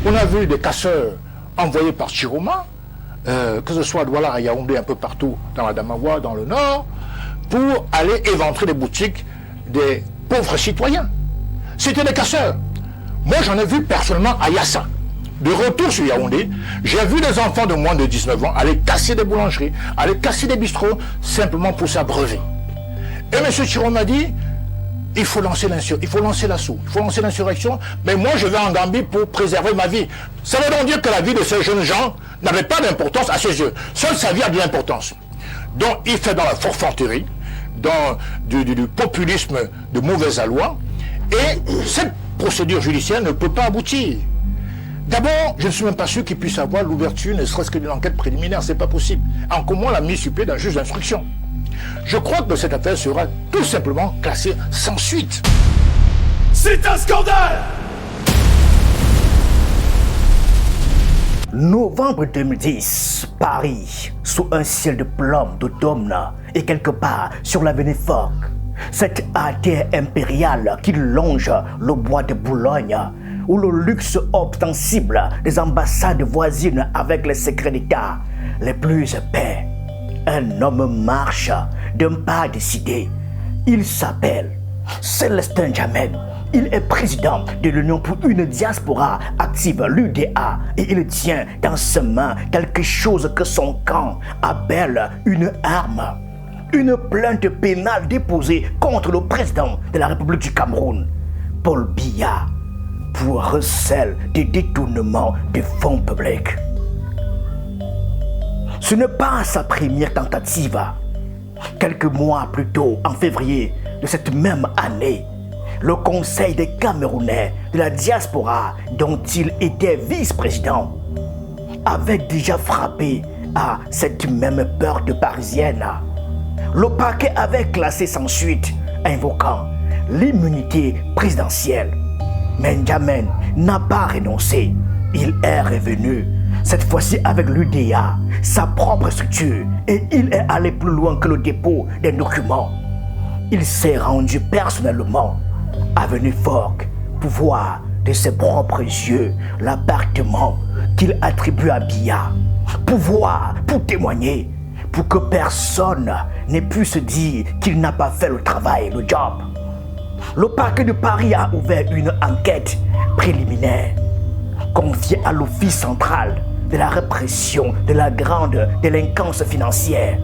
On a vu des casseurs envoyés par Chiroma, que ce soit à Douala, à Yaoundé, un peu partout dans la Damawa, dans le nord, pour aller éventrer les boutiques des pauvres citoyens. C'était des casseurs. Moi, j'en ai vu personnellement à Yassa. De retour sur Yaoundé, j'ai vu des enfants de moins de 19 ans aller casser des boulangeries, aller casser des bistrots, simplement pour s'abreuver. Et M. Chiroma m'a dit, il faut lancer l'assaut, il faut lancer l'insurrection, mais moi je vais en Gambie pour préserver ma vie. Ça veut donc dire que la vie de ces jeunes gens n'avait pas d'importance à ses yeux. Seule sa vie a de l'importance. Donc il fait dans la forfanterie, dans du populisme de mauvaise aloi, et cette procédure judiciaire ne peut pas aboutir. D'abord, je ne suis même pas sûr qu'il puisse avoir l'ouverture, ne serait-ce que d'une enquête préliminaire, c'est pas possible. Encore moins la mise sur pied d'un juge d'instruction. Je crois que cette affaire sera tout simplement classée sans suite. C'est un scandale! Novembre 2010, Paris, sous un ciel de plomb d'automne et quelque part sur l'avenue Foch. Cette artère impériale qui longe le bois de Boulogne, où le luxe ostensible des ambassades voisines avec les secrets d'État les plus épais. Un homme marche d'un pas décidé. Il s'appelle Célestin Djamène. Il est président de l'Union pour une diaspora active, l'UDA, et il tient dans ses mains quelque chose que son camp appelle une arme. Une plainte pénale déposée contre le président de la République du Cameroun, Paul Biya, pour recel de détournement de fonds publics. Ce n'est pas sa première tentative. Quelques mois plus tôt, en février de cette même année, le Conseil des Camerounais de la diaspora, dont il était vice-président, avait déjà frappé à cette même porte parisienne. Le parquet avait classé sans suite, invoquant l'immunité présidentielle. Mais Djamène n'a pas renoncé. Il est revenu, cette fois-ci avec l'UDA, sa propre structure, et il est allé plus loin que le dépôt des documents. Il s'est rendu personnellement avenue Foch pour voir de ses propres yeux l'appartement qu'il attribue à Biya, pour voir, pour témoigner, pour que personne n'ait pu se dire qu'il n'a pas fait le travail, le job. Le parquet de Paris a ouvert une enquête préliminaire confiée à l'Office central de la répression de la grande délinquance financière.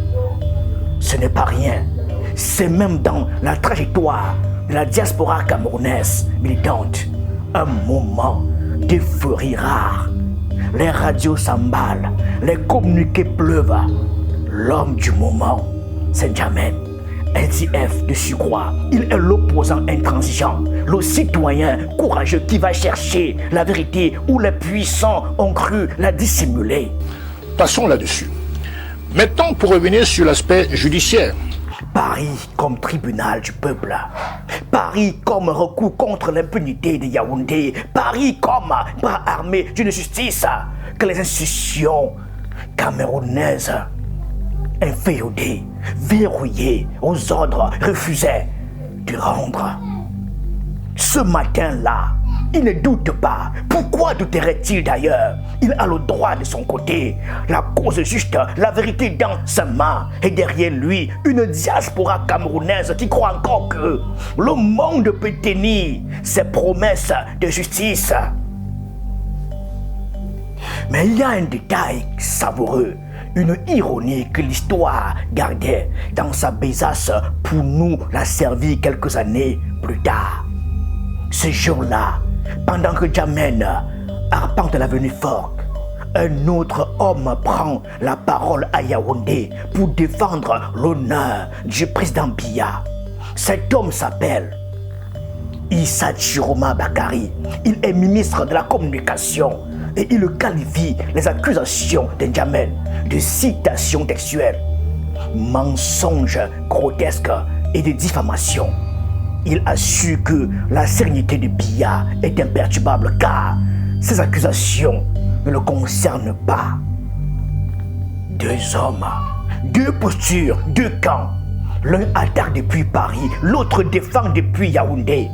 Ce n'est pas rien, c'est même dans la trajectoire de la diaspora camerounaise militante un moment d'euphorie rare. Les radios s'emballent, les communiqués pleuvent. L'homme du moment, c'est Djamène. LCF de surcroît, il est l'opposant intransigeant, le citoyen courageux qui va chercher la vérité où les puissants ont cru la dissimuler. Passons là-dessus. Maintenant, pour revenir sur l'aspect judiciaire. Paris comme tribunal du peuple. Paris comme recours contre l'impunité de Yaoundé. Paris comme bras armé d'une justice que les institutions camerounaises inféodées, verrouillées aux ordres, refusaient de rendre. Ce matin-là, il ne doute pas. Pourquoi douterait-il d'ailleurs? Il a le droit de son côté, la cause juste, la vérité dans sa main. Et derrière lui, une diaspora camerounaise qui croit encore que le monde peut tenir ses promesses de justice. Mais il y a un détail savoureux, une ironie que l'histoire gardait dans sa besace pour nous la servir quelques années plus tard. Ce jour-là, pendant que Djamène arpente l'avenue Foch, un autre homme prend la parole à Yaoundé pour défendre l'honneur du président Biya. Cet homme s'appelle Issa Chiroma Bakari. Il est ministre de la communication et il qualifie les accusations de Djamène de citation textuelle, mensonges grotesques et de diffamation. Il assure que la sérénité de Biya est imperturbable car ces accusations ne le concernent pas. Deux hommes, deux postures, deux camps. L'un attaque depuis Paris, l'autre défend depuis Yaoundé.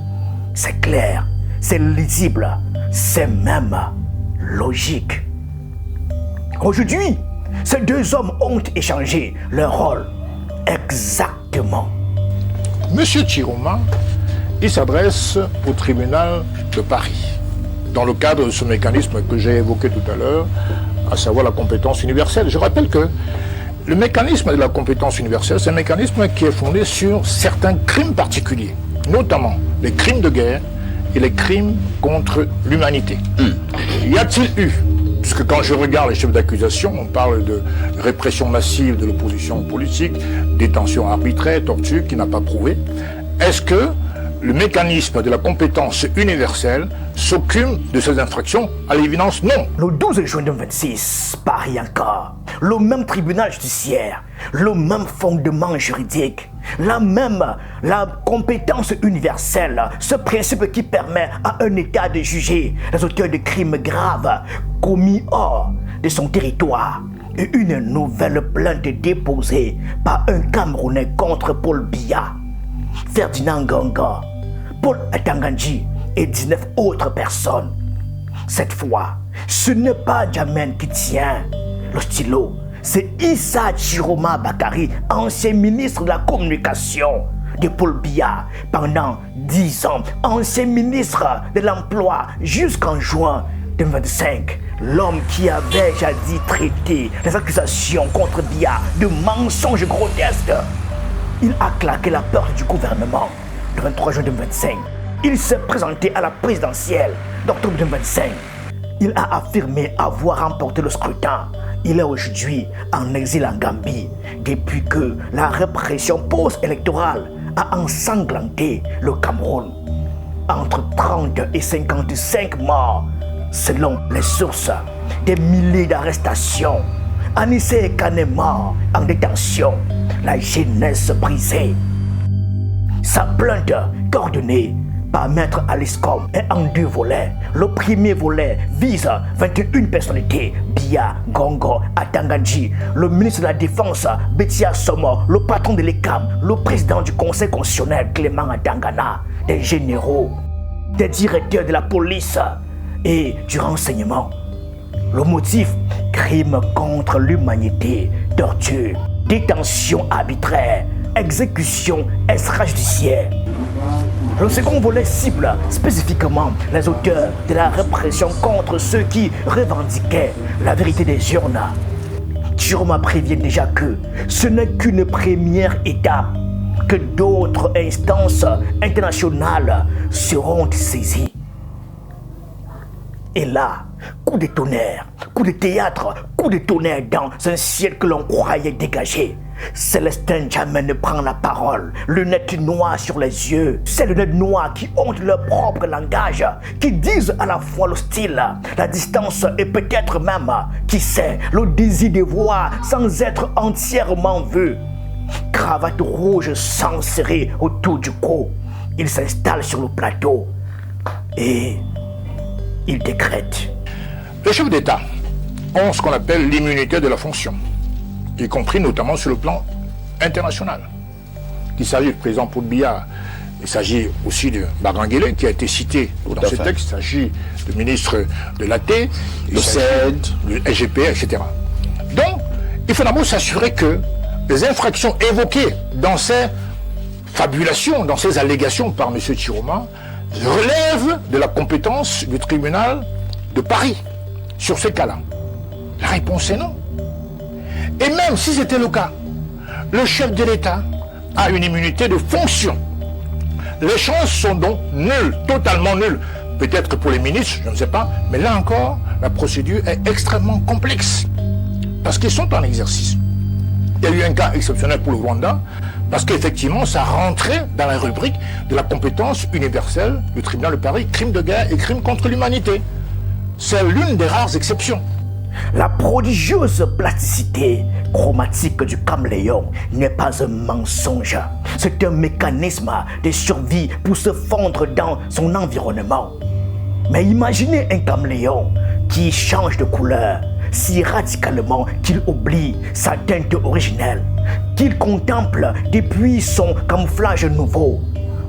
C'est clair, c'est lisible, c'est même logique. Aujourd'hui, ces deux hommes ont échangé leur rôle exactement. Monsieur Chiroma, il s'adresse au tribunal de Paris, dans le cadre de ce mécanisme que j'ai évoqué tout à l'heure, à savoir la compétence universelle. Je rappelle que le mécanisme de la compétence universelle, c'est un mécanisme qui est fondé sur certains crimes particuliers, notamment les crimes de guerre et les crimes contre l'humanité. Y a-t-il eu, puisque quand je regarde les chefs d'accusation, on parle de répression massive de l'opposition politique, détention arbitraire, torture qui n'a pas prouvé, est-ce que le mécanisme de la compétence universelle s'occupe de ces infractions? À l'évidence, non. Le 12 juin 2026, Paris encore, le même tribunal judiciaire, le même fondement juridique, la compétence universelle, ce principe qui permet à un État de juger les auteurs de crimes graves commis hors de son territoire. Et une nouvelle plainte déposée par un Camerounais contre Paul Biya, Ferdinand Ganga, Paul Atangandji et 19 autres personnes. Cette fois, ce n'est pas Djamène qui tient le stylo, c'est Issa Chiroma Bakary, ancien ministre de la Communication de Paul Biya pendant 10 ans, ancien ministre de l'Emploi jusqu'en juin 2025. L'homme qui avait jadis traité les accusations contre Biya de mensonges grotesques. Il a claqué la porte du gouvernement le 23 juin 2025. Il s'est présenté à la présidentielle d'octobre 2025. Il a affirmé avoir remporté le scrutin. Il est aujourd'hui en exil en Gambie depuis que la répression post-électorale a ensanglanté le Cameroun. Entre 30 et 55 morts, selon les sources, des milliers d'arrestations. Anissé Kane mort en détention, la jeunesse brisée. Sa plainte, coordonnée par Maître Alice Com, est en 2 volets. Le premier volet vise 21 personnalités: Biya, Gongo, Atangandji, le ministre de la Défense, Betia Somo, le patron de l'ECAM, le président du Conseil constitutionnel, Clément Atangana, des généraux, des directeurs de la police et du renseignement. Le motif: crime contre l'humanité, torture, détention arbitraire, exécution extrajudiciaire. Le second volet cible spécifiquement les auteurs de la répression contre ceux qui revendiquaient la vérité des urnes. Chiroma prévient déjà que ce n'est qu'une première étape, que d'autres instances internationales seront saisies. Et là, coup de tonnerre, coup de théâtre, coup de tonnerre dans un ciel que l'on croyait dégagé. Célestin Djamène prend la parole, lunettes noires sur les yeux. Ces lunettes noires qui ont leur propre langage, qui disent à la fois le style, la distance et peut-être même, qui sait, le désir de voir sans être entièrement vu. Cravate rouge sans serrée autour du cou. Il s'installe sur le plateau et il décrète. Les chefs d'État ont ce qu'on appelle l'immunité de la fonction, y compris notamment sur le plan international. Il s'agit du président Paul Biya, il s'agit aussi de Baranguélé qui a été cité dans ce texte, il s'agit du ministre de l'AT, le CED, le SGP, etc. Donc, il faut d'abord s'assurer que les infractions évoquées dans ces fabulations, dans ces allégations par M. Chiroma, relèvent de la compétence du tribunal de Paris sur ces cas-là. La réponse est non. Et même si c'était le cas, le chef de l'État a une immunité de fonction. Les chances sont donc nulles, totalement nulles. Peut-être pour les ministres, je ne sais pas, mais là encore, la procédure est extrêmement complexe. Parce qu'ils sont en exercice. Il y a eu un cas exceptionnel pour le Rwanda, parce qu'effectivement, ça rentrait dans la rubrique de la compétence universelle du tribunal de Paris, crimes de guerre et crimes contre l'humanité. C'est l'une des rares exceptions. La prodigieuse plasticité chromatique du caméléon n'est pas un mensonge. C'est un mécanisme de survie pour se fondre dans son environnement. Mais imaginez un caméléon qui change de couleur si radicalement qu'il oublie sa teinte originelle, qu'il contemple depuis son camouflage nouveau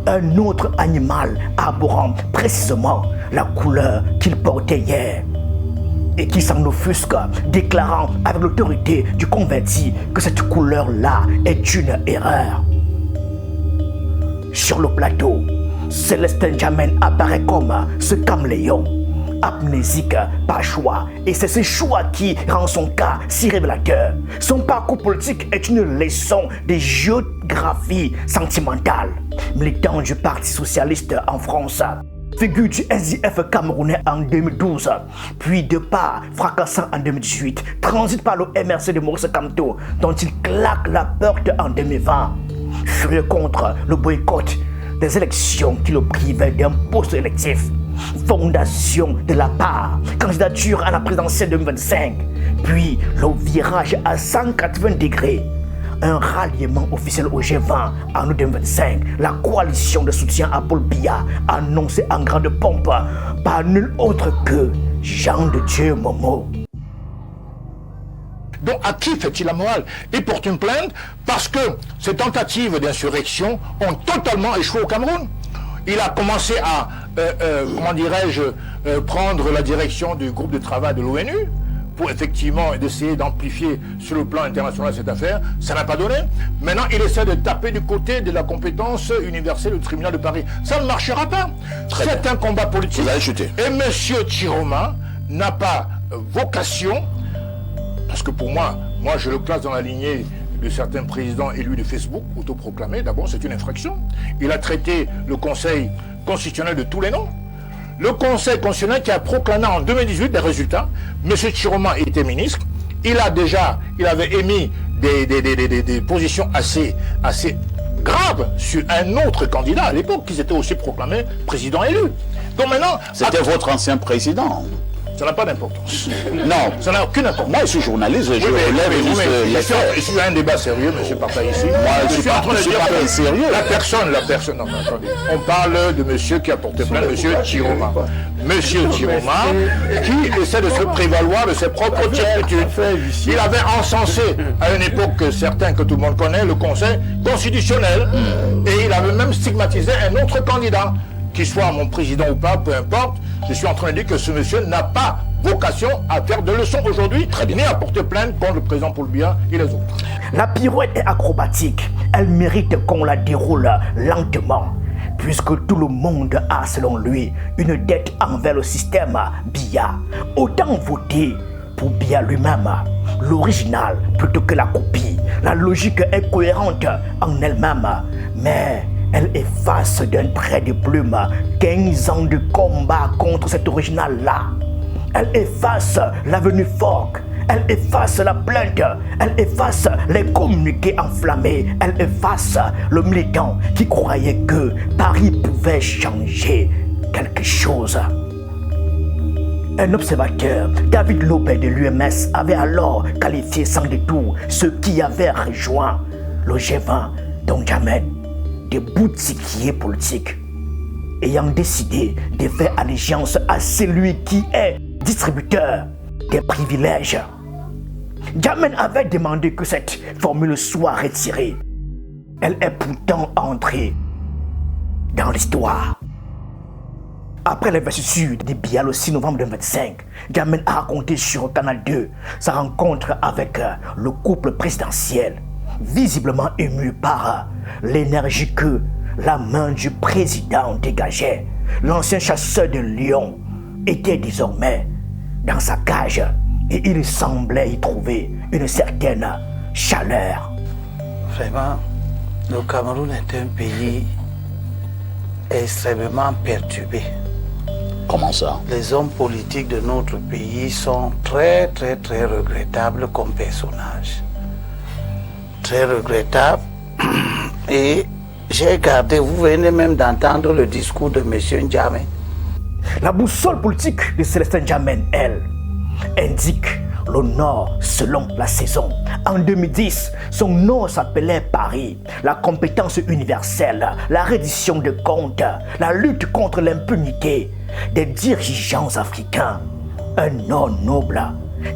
un autre animal arborant précisément la couleur qu'il portait hier. et qui s'en offusque, déclarant avec l'autorité du converti que cette couleur-là est une erreur. Sur le plateau, Célestin Djamène apparaît comme ce caméléon, amnésique par choix, et c'est ce choix qui rend son cas si révélateur. Son parcours politique est une leçon de géographie sentimentale. Militant du Parti socialiste en France, figure du SDF camerounais en 2012, puis de pas fracassant en 2018, transite par le MRC de Maurice Kamto, dont il claque la porte en 2020. Furieux contre le boycott des élections qui le privaient d'un poste électif. Fondation de la part, candidature à la présidentielle 2025, puis le virage à 180 degrés. Un ralliement officiel au G20 en août 2025, la coalition de soutien à Paul Biya, annoncée en grande pompe par nul autre que Jean de Dieu Momo. Donc à qui fait-il la morale? Il porte une plainte parce que ces tentatives d'insurrection ont totalement échoué au Cameroun. Il a commencé à, comment dirais-je, prendre la direction du groupe de travail de l'ONU pour effectivement essayer d'amplifier sur le plan international cette affaire. Ça n'a pas donné. Maintenant, il essaie de taper du côté de la compétence universelle du tribunal de Paris. Ça ne marchera pas. C'est un combat politique. Vous allez chuter. Et M. Chiroma n'a pas vocation, parce que pour moi je le classe dans la lignée de certains présidents élus de Facebook, autoproclamés. D'abord, c'est une infraction. Il a traité le Conseil constitutionnel de tous les noms. Le Conseil constitutionnel qui a proclamé en 2018 des résultats. M. Chiroma était ministre. Il avait émis des positions assez graves sur un autre candidat à l'époque, qui s'était aussi proclamé président élu. Donc maintenant... C'était votre ancien président. Ça n'a pas d'importance. Non. Ça n'a aucune importance. Moi, je suis journaliste, je relève juste les faits. Je suis un débat sérieux, monsieur Partaï ici. Moi, je suis en train de dire que sérieux. La personne, non, attendez. On parle de monsieur qui a porté plainte, monsieur Chiroma. Monsieur Chiroma, qui essaie de se prévaloir de ses propres turpitudes. Il avait encensé, à une époque certaine que tout le monde connaît, le Conseil constitutionnel. Et il avait même stigmatisé un autre candidat. Qu'il soit mon président ou pas, peu importe, je suis en train de dire que ce monsieur n'a pas vocation à faire de leçons aujourd'hui, ni à porter plainte contre le président Paul Biya et les autres. La pirouette est acrobatique. Elle mérite qu'on la déroule lentement, puisque tout le monde a, selon lui, une dette envers le système Biya. Autant voter pour Biya lui-même, l'original plutôt que la copie. La logique est cohérente en elle-même, mais elle efface d'un trait de plume 15 ans de combat contre cet original-là. Elle efface l'avenue Fogg. Elle efface la plainte. Elle efface les communiqués enflammés. Elle efface le militant qui croyait que Paris pouvait changer quelque chose. Un observateur, David Lopez de l'UMS, avait alors qualifié sans détour ceux qui avaient rejoint le G20, dont Djamène, des boutiquiers politiques, ayant décidé de faire allégeance à celui qui est distributeur des privilèges. Djamène avait demandé que cette formule soit retirée. Elle est pourtant entrée dans l'histoire. Après l'investiture de Biya le 6 novembre 2025, Djamène a raconté sur Canal 2 sa rencontre avec le couple présidentiel, visiblement ému par l'énergie que la main du président dégageait. L'ancien chasseur de lions était désormais dans sa cage et il semblait y trouver une certaine chaleur. Vraiment, le Cameroun est un pays extrêmement perturbé. Comment ça? Les hommes politiques de notre pays sont très regrettables comme personnages. Très regrettable. Et j'ai gardé, vous venez même d'entendre le discours de M. Djamène. La boussole politique de Célestin Djamène, elle, indique le nord selon la saison. En 2010, son nom s'appelait Paris, la compétence universelle, la reddition de comptes, la lutte contre l'impunité des dirigeants africains. Un nom noble,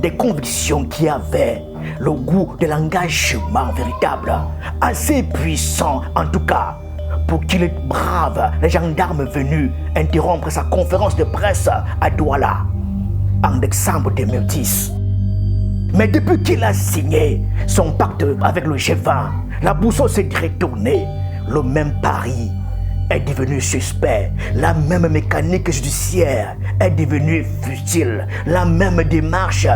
des convictions qui avaient le goût de l'engagement véritable, assez puissant en tout cas pour qu'il brave les gendarmes venus interrompre sa conférence de presse à Douala. en décembre 2010. Mais depuis qu'il a signé son pacte avec le G20, la boussole s'est retournée. Le même Paris est devenu suspect. La même mécanique judiciaire est devenue futile. La même démarche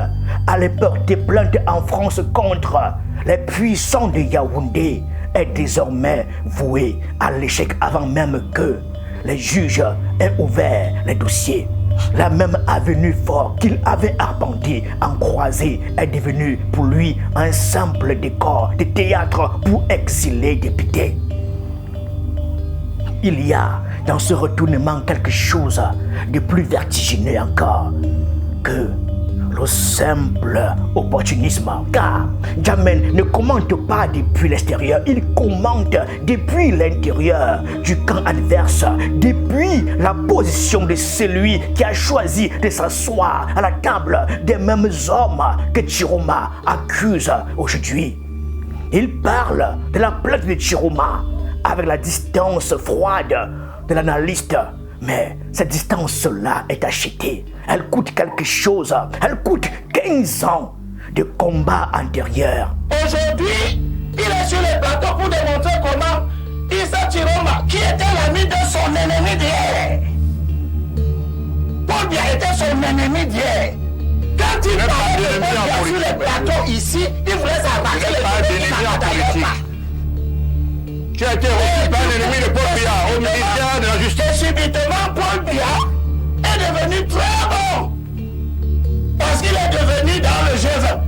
allait porter plainte en France contre les puissants de Yaoundé est désormais vouée à l'échec avant même que les juges aient ouvert les dossiers. La même avenue forte qu'il avait arpentée en croisée est devenue pour lui un simple décor de théâtre pour exiler députés. Il y a dans ce retournement quelque chose de plus vertigineux encore que le simple opportunisme. Car Djamène ne commente pas depuis l'extérieur, il commente depuis l'intérieur du camp adverse, depuis la position de celui qui a choisi de s'asseoir à la table des mêmes hommes que Chiroma accuse aujourd'hui. Il parle de la plainte de Chiroma avec la distance froide de l'analyste. Mais cette distance-là est achetée. Elle coûte quelque chose. Elle coûte 15 ans de combat antérieur. Aujourd'hui, il est sur les plateaux pour démontrer comment Issa Chiroma, qui était l'ami de son ennemi d'hier, Paul Biya était son ennemi d'hier. Quand il parlait de Paul Biya sur les plateaux ici, il voulait s'arracher les ennemis. Tu as été reçu par l'ennemi de Paul Biya au ministère de la Justice. Et subitement, Paul Biya est devenu très bon. Parce qu'il est devenu dans le G20.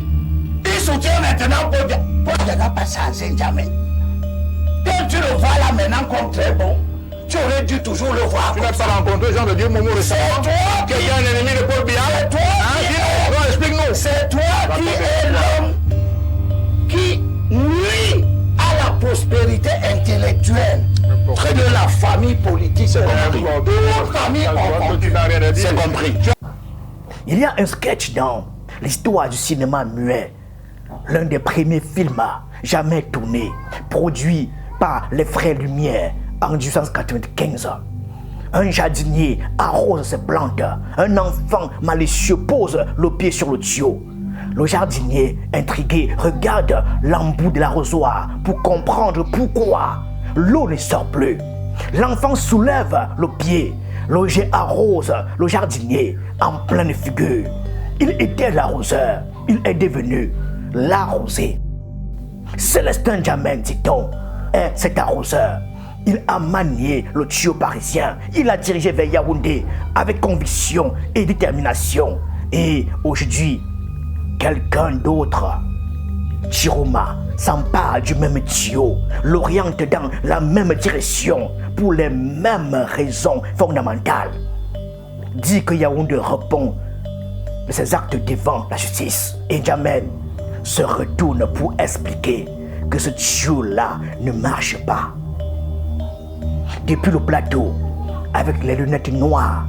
Il soutient maintenant Paul Biya. Paul Biya n'a pas changé jamais. Quand tu le vois là maintenant comme très bon, tu aurais dû toujours le voir. Tu n'as pas rencontré Jean de Dieu Momo récemment. C'est toi qui est un ennemi de Paul Biya. C'est toi explique-nous. C'est toi qui es l'homme qui nuit à la prospérité intellectuelle de la famille politique. C'est compris. C'est compris. Il y a un sketch dans l'histoire du cinéma muet, l'un des premiers films jamais tournés, produit par les Frères Lumière en 1895. Un jardinier arrose ses plantes, un enfant malicieux pose le pied sur le tuyau. Le jardinier, intrigué, regarde l'embout de l'arrosoir pour comprendre pourquoi l'eau ne sort plus. L'enfant soulève le pied. Le jet arrose le jardinier en pleine figure. Il était l'arroseur. Il est devenu l'arrosé. Célestin Djamène, dit-on, est cet arroseur. Il a manié le tuyau parisien. Il a dirigé vers Yaoundé avec conviction et détermination. Et aujourd'hui, quelqu'un d'autre, Chiroma, s'empare du même tuyau, l'oriente dans la même direction pour les mêmes raisons fondamentales. Dit que Yaoundé répond de ses actes devant la justice. Et Djamène se retourne pour expliquer que ce tuyau-là ne marche pas. Depuis le plateau, avec les lunettes noires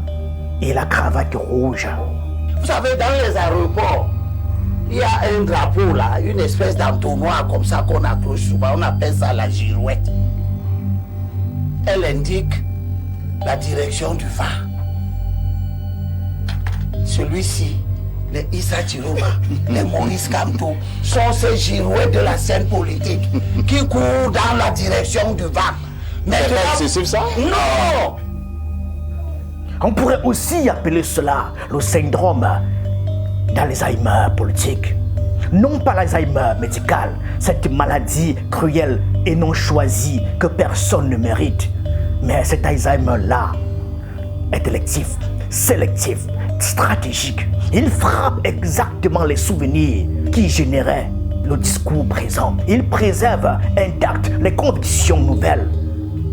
et la cravate rouge. Vous savez, dans les aéroports, il y a un drapeau là, une espèce d'entonnoir comme ça qu'on accroche souvent, on appelle ça la girouette. Elle indique la direction du vent. Celui-ci, les Issa Chiroma, les Maurice Kamto, sont ces girouettes de la scène politique qui courent dans la direction du vent. C'est ça? Non! On pourrait aussi appeler cela le syndrome d'Alzheimer politique. Non pas l'Alzheimer médical, cette maladie cruelle et non choisie que personne ne mérite, mais cet Alzheimer-là, intellectif, sélectif, stratégique. Il frappe exactement les souvenirs qui généraient le discours présent. Il préserve intactes les convictions nouvelles,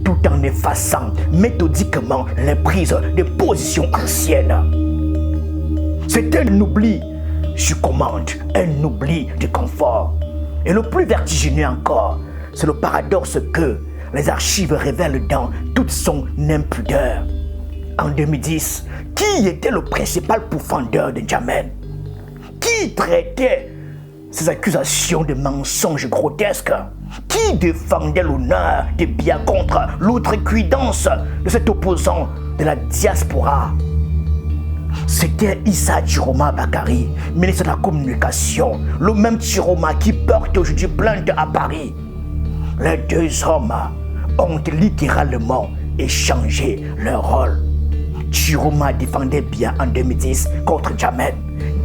tout en effaçant méthodiquement les prises de position anciennes. C'est un oubli sur commande, un oubli de confort. Et le plus vertigineux encore, c'est le paradoxe que les archives révèlent dans toute son impudeur. En 2010, qui était le principal pourfendeur de Djamène? Qui traitait ces accusations de mensonges grotesques? Qui défendait l'honneur de Biya contre l'outrecuidance de cet opposant de la diaspora? C'était Issa Chiroma Bakari, ministre de la Communication, le même Chiroma qui porte aujourd'hui plainte à Paris. Les deux hommes ont littéralement échangé leur rôle. Chiroma défendait bien en 2010 contre Jammeh.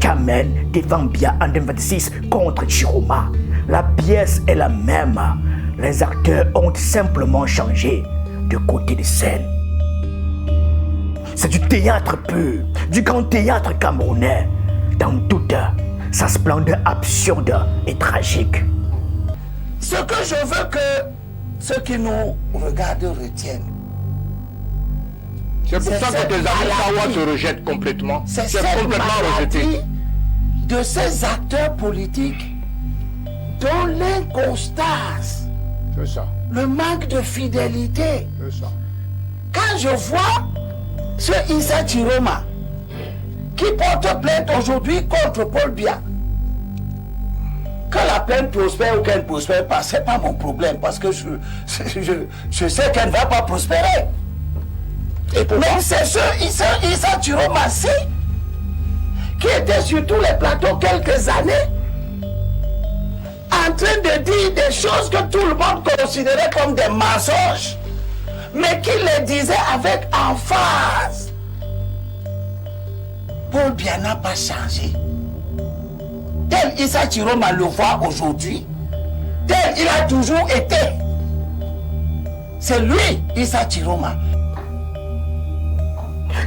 Jammeh défend bien en 2026 contre Chiroma. La pièce est la même. Les acteurs ont simplement changé de côté de scène. C'est du théâtre pur, du grand théâtre camerounais, dans toute sa splendeur absurde et tragique. Ce que je veux que ceux qui nous regardent retiennent, C'est pour C'est ça que cette tes amis maladie. Tawa te rejettent complètement. c'est C'est cette complètement rejeté. maladie de ces acteurs politiques dont l'inconstance, C'est ça, le manque de fidélité. c'est ça. Quand je vois ce Issa Chiroma qui porte plainte aujourd'hui contre Paul Biya, que la plainte prospère ou qu'elle ne prospère pas, ce n'est pas mon problème parce que je sais qu'elle ne va pas prospérer. Et pourquoi? Mais c'est ce Issa Chiroma-ci qui était sur tous les plateaux quelques années en train de dire des choses que tout le monde considérait comme des mensonges, mais qui les disait avec emphase. Paul Biya n'a pas changé. Tel Issa Chiroma le voit aujourd'hui, tel il a toujours été. C'est lui, Issa Chiroma.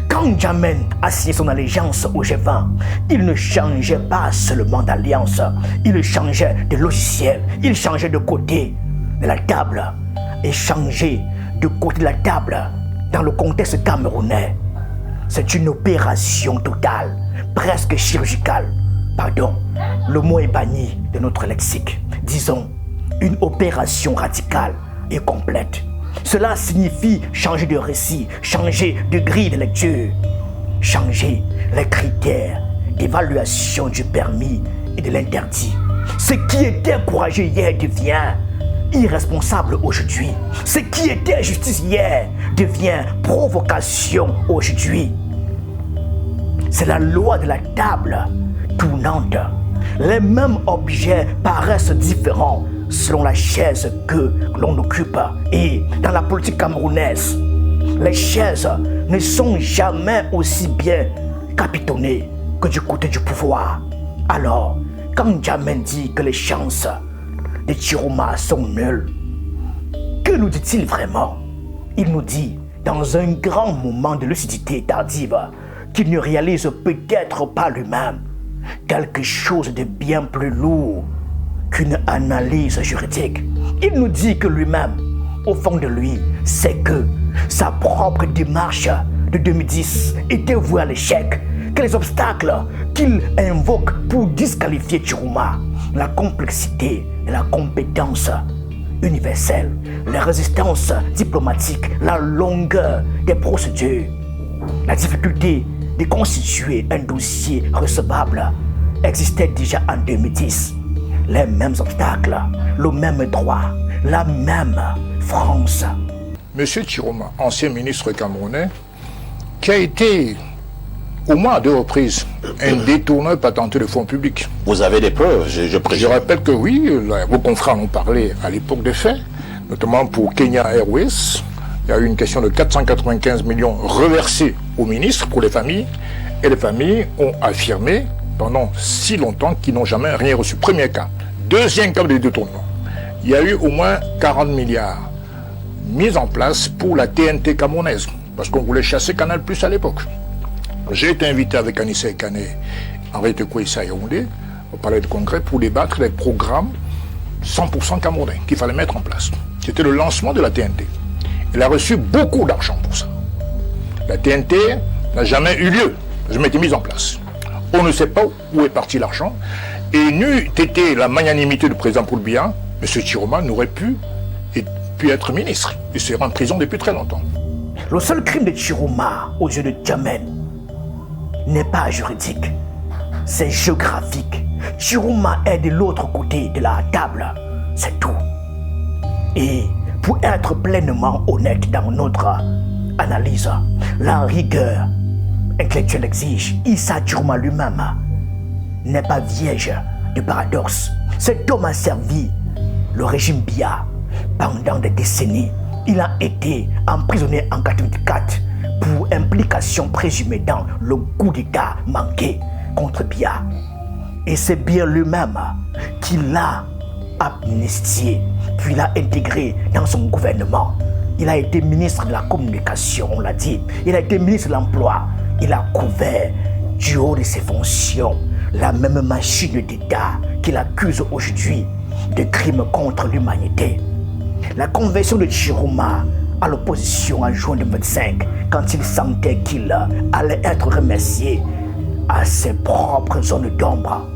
Quand Jammeh a signé son allégeance au G20, il ne changeait pas seulement d'alliance, il changeait de logiciel, il changeait de côté de la table. Et changer de côté de la table dans le contexte camerounais, c'est une opération totale, presque chirurgicale. Pardon, le mot est banni de notre lexique. Disons, une opération radicale et complète. Cela signifie changer de récit, changer de grille de lecture, changer les critères d'évaluation du permis et de l'interdit. Ce qui était courageux hier devient irresponsable aujourd'hui. Ce qui était justice hier devient provocation aujourd'hui. C'est la loi de la table tournante. Les mêmes objets paraissent différents selon la chaise que l'on occupe. Et dans la politique camerounaise, les chaises ne sont jamais aussi bien capitonnées que du côté du pouvoir. Alors, quand Jammeh dit que les chances de Chiroma sont nulles, que nous dit-il vraiment? Il nous dit, dans un grand moment de lucidité tardive, qu'il ne réalise peut-être pas lui-même quelque chose de bien plus lourd qu'une analyse juridique. Il nous dit que lui-même, au fond de lui, sait que sa propre démarche de 2010 était vouée à l'échec, que les obstacles qu'il invoque pour disqualifier Chiroma, la complexité et la compétence universelle, la résistance diplomatique, la longueur des procédures, la difficulté de constituer un dossier recevable existaient déjà en 2010. Les mêmes obstacles, le même droit, la même France. Monsieur Chiroma, ancien ministre camerounais, qui a été au moins à 2 reprises un détourneur patenté de fonds publics. Vous avez des preuves, je Je présume. rappelle que oui, vos confrères en ont parlé à l'époque des faits, notamment pour Kenya Airways. Il y a eu une question de 495 millions reversés aux ministres pour les familles, et les familles ont affirmé pendant si longtemps qu'ils n'ont jamais rien reçu. Premier cas. Deuxième cas de détournement. Il y a eu au moins 40 milliards mis en place pour la TNT camerounaise, parce qu'on voulait chasser Canal+ à l'époque. J'ai été invité avec Anissa Ekane, Henri Tekouissa et Yaoundé au palais de congrès pour débattre des programmes 100% camerounais qu'il fallait mettre en place. C'était le lancement de la TNT. Il a reçu beaucoup d'argent pour ça. La TNT n'a jamais eu lieu, n'a jamais été mise en place. On ne sait pas où est parti l'argent. Et n'eût été la magnanimité du président Paul Biya, M. Chiroma n'aurait pu être ministre. Il serait en prison depuis très longtemps. Le seul crime de Chiroma aux yeux de Jammeh n'est pas juridique, c'est géographique. Chiroma est de l'autre côté de la table, c'est tout. Et pour être pleinement honnête dans notre analyse, la rigueur intellectuel exige, Issa Chiroma lui-même n'est pas vierge de paradoxe. Cet homme a servi le régime Biya pendant des décennies. Il a été emprisonné en 1984 pour implication présumée dans le coup d'État manqué contre Biya. Et c'est bien lui-même qui l'a amnistié, puis l'a intégré dans son gouvernement. Il a été ministre de la communication, on l'a dit. Il a été ministre de l'emploi. Il a couvert du haut de ses fonctions la même machine d'État qu'il accuse aujourd'hui de crimes contre l'humanité. La conversion de Chiroma à l'opposition en juin 2025, quand il sentait qu'il allait être remercié à ses propres zones d'ombre.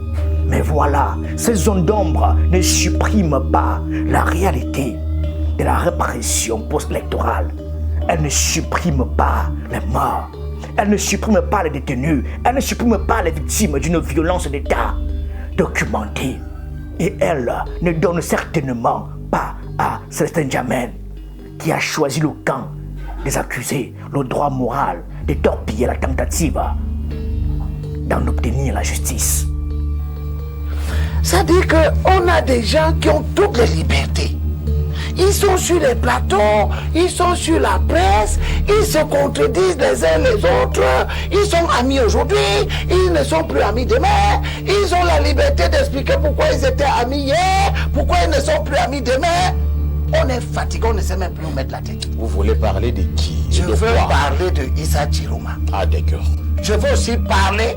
Mais voilà, ces zones d'ombre ne suppriment pas la réalité de la répression post-électorale. Elle ne supprime pas les morts. Elle ne supprime pas les détenus. Elle ne supprime pas les victimes d'une violence d'État documentée. Et elle ne donne certainement pas à Célestin Djamène, qui a choisi le camp des accusés, le droit moral de torpiller la tentative d'en obtenir la justice. Ça dit qu'on a des gens qui ont toutes les libertés. Ils sont sur les plateaux, ils sont sur la presse, ils se contredisent les uns les autres, ils sont amis aujourd'hui, ils ne sont plus amis demain, ils ont la liberté d'expliquer pourquoi ils étaient amis hier, pourquoi ils ne sont plus amis demain. On est fatigué, on ne sait même plus où mettre la tête. Vous voulez parler de qui? Je veux parler de Issa Chiroma. Ah d'accord. Je veux aussi parler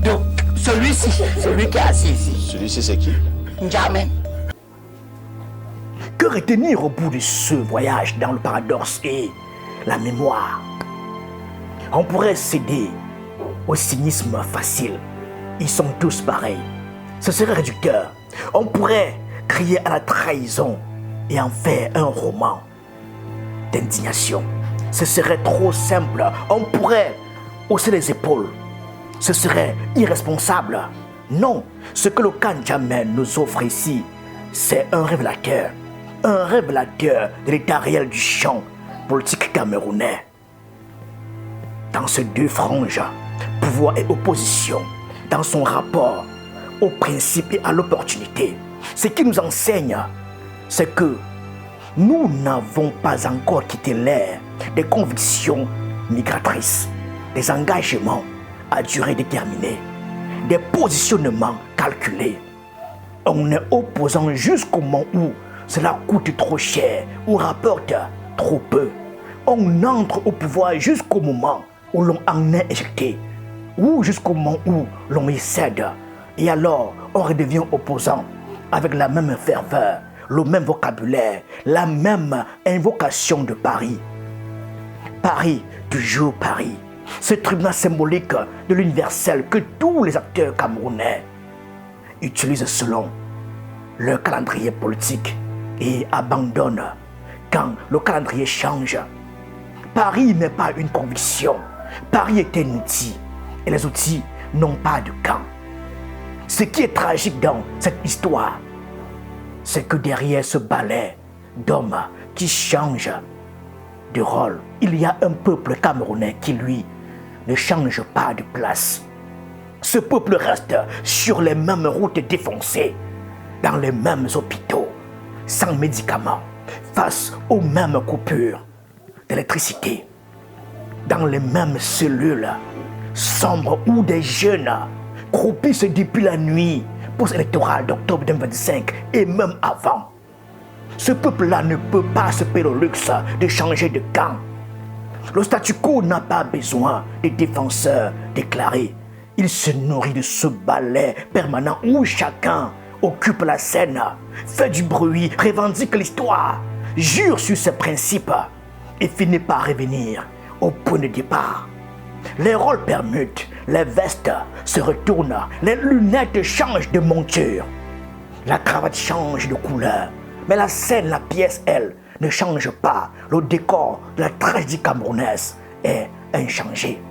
de celui-ci, celui qui est assis ici. Celui-ci c'est qui? Djamène. Que retenir au bout de ce voyage dans le paradoxe et la mémoire? On pourrait céder au cynisme facile. Ils sont tous pareils. Ce serait réducteur. On pourrait crier à la trahison et en faire un roman d'indignation. Ce serait trop simple. On pourrait hausser les épaules. Ce serait irresponsable. Non, ce que le camp Djamène nous offre ici, c'est un révélateur de l'état réel du champ politique camerounais. Dans ces deux franges, pouvoir et opposition, dans son rapport au principe et à l'opportunité, ce qui nous enseigne, c'est que nous n'avons pas encore quitté l'ère des convictions migratrices, des engagements à durée déterminée, des positionnements calculés. On est opposant jusqu'au moment où cela coûte trop cher ou rapporte trop peu. On entre au pouvoir jusqu'au moment où l'on en est éjecté ou jusqu'au moment où l'on y cède. Et alors, on redevient opposant avec la même ferveur, le même vocabulaire, la même invocation de Paris. Paris, toujours Paris. Ce tribunal symbolique de l'universel que tous les acteurs camerounais utilisent selon leur calendrier politique et abandonnent quand le calendrier change. Paris n'est pas une conviction. Paris est un outil et les outils n'ont pas de camp. Ce qui est tragique dans cette histoire, c'est que derrière ce balai d'hommes qui changent de rôle, il y a un peuple camerounais qui, lui, ne change pas de place. Ce peuple reste sur les mêmes routes défoncées, dans les mêmes hôpitaux, sans médicaments, face aux mêmes coupures d'électricité, dans les mêmes cellules sombres où des jeunes croupissent depuis la nuit post-électorale d'octobre 2025 et même avant. Ce peuple-là ne peut pas se payer le luxe de changer de camp. Le statu quo n'a pas besoin de défenseurs déclarés. Il se nourrit de ce balai permanent où chacun occupe la scène, fait du bruit, revendique l'histoire, jure sur ses principes et finit par revenir au point de départ. Les rôles permutent, les vestes se retournent, les lunettes changent de monture, la cravate change de couleur, mais la scène, la pièce, elle, ne change pas. Le décor de la tragédie camerounaise est inchangé.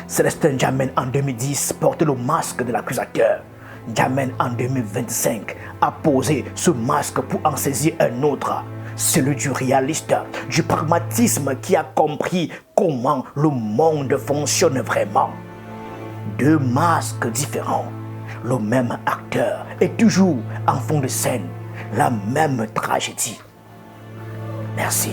Célestin Djamène en 2010 portait le masque de l'accusateur. Djamène en 2025 a posé ce masque pour en saisir un autre, celui du réaliste, du pragmatisme qui a compris comment le monde fonctionne vraiment. Deux masques différents, le même acteur et toujours en fond de scène, la même tragédie. Merci.